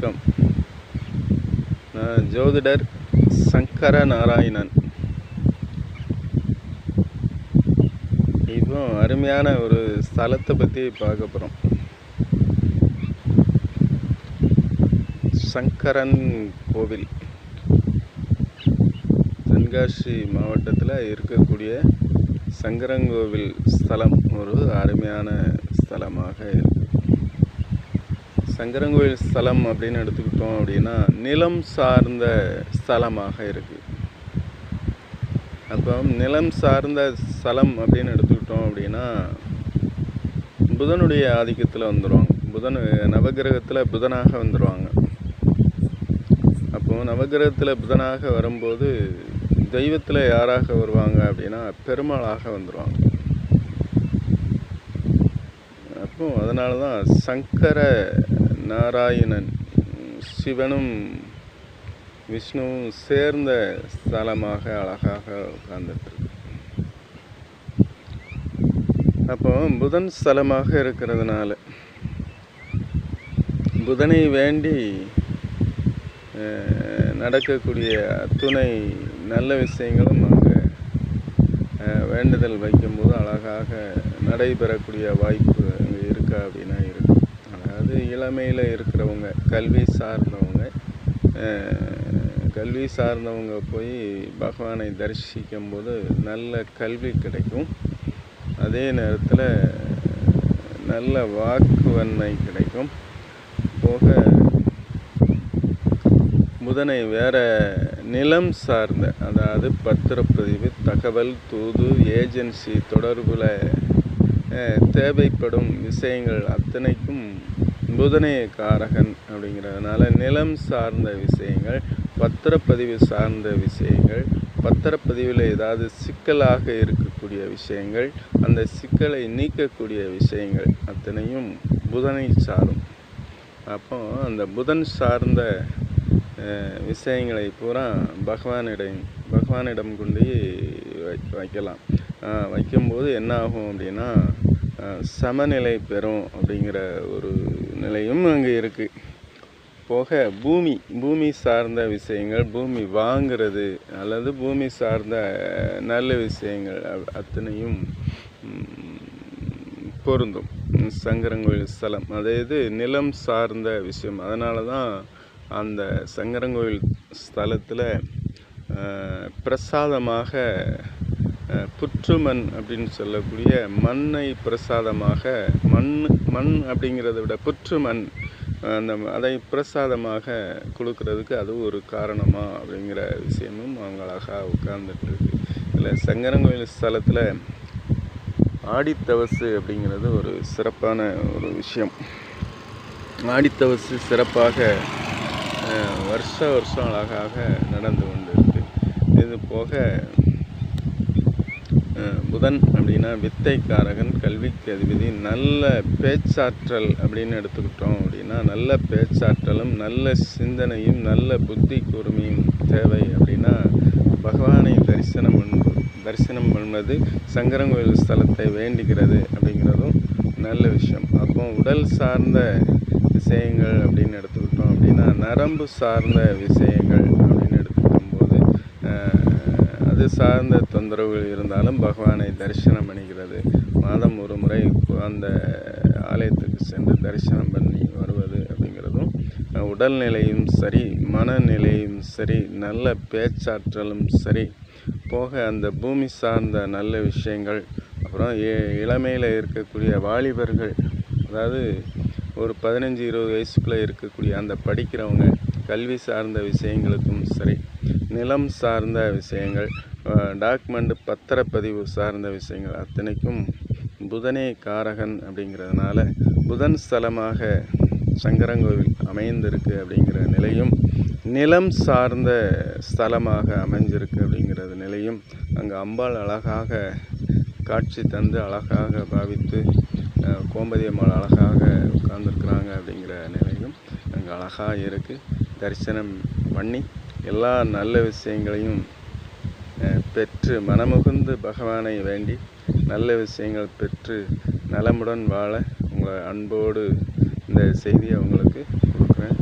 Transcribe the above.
வணக்கம். நான் ஜோதிடர் சங்கர நாராயணன். இப்போ அருமையான ஒரு ஸ்தலத்தை பற்றி பார்க்க போகிறோம். சங்கரன் கோவில் தென்காசி மாவட்டத்தில் இருக்கக்கூடிய சங்கரங்கோவில் ஸ்தலம் ஒரு அருமையான ஸ்தலமாக இருக்குது. சங்கரங்கோவில் ஸ்தலம் அப்படின்னு எடுத்துக்கிட்டோம் அப்படின்னா நிலம் சார்ந்த ஸ்தலமாக இருக்குது. அப்போ நிலம் சார்ந்த ஸ்தலம் அப்படின்னு எடுத்துக்கிட்டோம் அப்படின்னா புதனுடைய ஆதிக்கத்தில் வந்துடுவாங்க. புதன் நவகிரகத்தில் புதனாக வந்துடுவாங்க. அப்போது நவகிரகத்தில் புதனாக வரும்போது தெய்வத்தில் யாராக வருவாங்க அப்படின்னா பெருமாளாக வந்துடுவாங்க. அப்போ அதனால தான் சங்கர நாராயணன், சிவனும் விஷ்ணுவும் சேர்ந்த ஸ்தலமாக அழகாக உட்கார்ந்துட்டு. அப்போ புதன் ஸ்தலமாக இருக்கிறதுனால புதனை வேண்டி நடக்கக்கூடிய துணை நல்ல விஷயங்களும் அங்கே வேண்டுதல் வைக்கும்போது அழகாக நடைபெறக்கூடிய வாய்ப்பு அங்கே இருக்கா அப்படின்னா இருக்கு. அதாவது இளமையில் இருக்கிறவங்க, கல்வி சார்ந்தவங்க போய் பகவானை தரிசிக்கும் போது நல்ல கல்வி கிடைக்கும். அதே நேரத்தில் நல்ல வாக்குவன்மை கிடைக்கும். போக புதனை வேறு நிலம் சார்ந்த, அதாவது பத்திரப்பதிவு, தகவல், தூது, ஏஜென்சி தொடர்பில் தேவைப்படும் விஷயங்கள் அத்தனைக்கும் புதனே காரகன். அப்படிங்கிறதுனால நிலம் சார்ந்த விஷயங்கள், பத்திரப்பதிவு சார்ந்த விஷயங்கள், பத்திரப்பதிவில் ஏதாவது சிக்கலாக இருக்கக்கூடிய விஷயங்கள், அந்த சிக்கலை நீக்கக்கூடிய விஷயங்கள் அத்தனையும் புதனை சாரும். அப்போ அந்த புதன் சார்ந்த விஷயங்களை பூரா பகவானிடம் கொண்டு வைக்கலாம். வைக்கும்போது என்ன ஆகும் அப்படின்னா சமநிலை பெறும் அப்படிங்கிற ஒரு நிலையும் அங்கே இருக்குது. போக பூமி சார்ந்த விஷயங்கள், பூமி வாங்கிறது அல்லது பூமி சார்ந்த நல்ல விஷயங்கள் அத்தனையும் பொருந்தும் சங்கரங்கோவில் ஸ்தலம். அதாவது நிலம் சார்ந்த விஷயம். அதனால தான் அந்த சங்கரங்கோவில் ஸ்தலத்தில் பிரசாதமாக புற்றுமண் அப்படின்னு சொல்லக்கூடிய மண்ணை பிரசாதமாக, மண் அப்படிங்கிறத விட புற்றுமண் அதை பிரசாதமாக கொடுக்கறதுக்கு அது ஒரு காரணமா அப்படிங்கிற விஷயமும் அவங்க அழகாக உட்கார்ந்துட்டு இருக்கு. இதில் சங்கரங்கோவில் ஸ்தலத்தில் ஆடித்தவசு அப்படிங்கிறது ஒரு சிறப்பான ஒரு விஷயம். ஆடித்தவசு சிறப்பாக வருஷம் அழகாக நடந்து கொண்டு இருக்கு. இது போக புதன் அப்படின்னா வித்தைக்காரகன், கல்விக்கு அதிபதி. நல்ல பேச்சாற்றல் அப்படின்னு எடுத்துக்கிட்டோம் அப்படின்னா நல்ல பேச்சாற்றலும் நல்ல சிந்தனையும் நல்ல புத்தி கூர்மையும் தேவை. அப்படின்னா பகவானை தரிசனம் பண்ணுவது, சங்கரங்கோவில் ஸ்தலத்தை வேண்டிக்கிறது அப்படிங்கிறதும் நல்ல விஷயம். அப்போ உடல் சார்ந்த விஷயங்கள் அப்படின்னு எடுத்துக்கிட்டோம் அப்படின்னா நரம்பு சார்ந்த விஷயங்கள் அப்படின்னு எடுத்துக்கும் போது அது சார்ந்த தொந்தரவுகள் இருந்தாலும் பகவானை தரிசனம் பண்ணிக்கிறது, மாதம் ஒரு முறை அந்த ஆலயத்துக்கு சென்று தரிசனம் பண்ணி வருவது அப்படிங்கிறதும் உடல்நிலையும் சரி, மனநிலையும் சரி, நல்ல பேச்சாற்றலும் சரி. போக அந்த பூமி சார்ந்த நல்ல விஷயங்கள், அப்புறம் இளமையில் இருக்கக்கூடிய வாலிபர்கள், அதாவது ஒரு 15-20 வயசுக்குள்ளே இருக்கக்கூடிய அந்த படிக்கிறவங்க, கல்வி சார்ந்த விஷயங்களுக்கும் சரி, நிலம் சார்ந்த விஷயங்கள், டாக்குமெண்ட் பத்திரப்பதிவு சார்ந்த விஷயங்கள் அத்தனைக்கும் புதனே காரகன். அப்படிங்கிறதுனால புதன் ஸ்தலமாக சங்கரங்கோவில் அமைந்திருக்கு அப்படிங்கிற நிலையும், நிலம் சார்ந்த ஸ்தலமாக அமைஞ்சிருக்கு அப்படிங்கிறது நிலையும், அங்கே அம்பாள் அழகாக காட்சி தந்து அழகாக பாவித்து கோமதி அம்மாள் அழகாக உட்கார்ந்துருக்குறாங்க அப்படிங்கிற நிலையும் அங்கே அழகாக இருக்குது. தரிசனம் பண்ணி எல்லா நல்ல விஷயங்களையும் பெற்று மனமுகுந்து பகவானை வேண்டி நல்ல விஷயங்கள் பெற்று நலமுடன் வாழ உங்களை அன்போடு இந்த செய்தியை உங்களுக்கு கொடுக்குறேன்.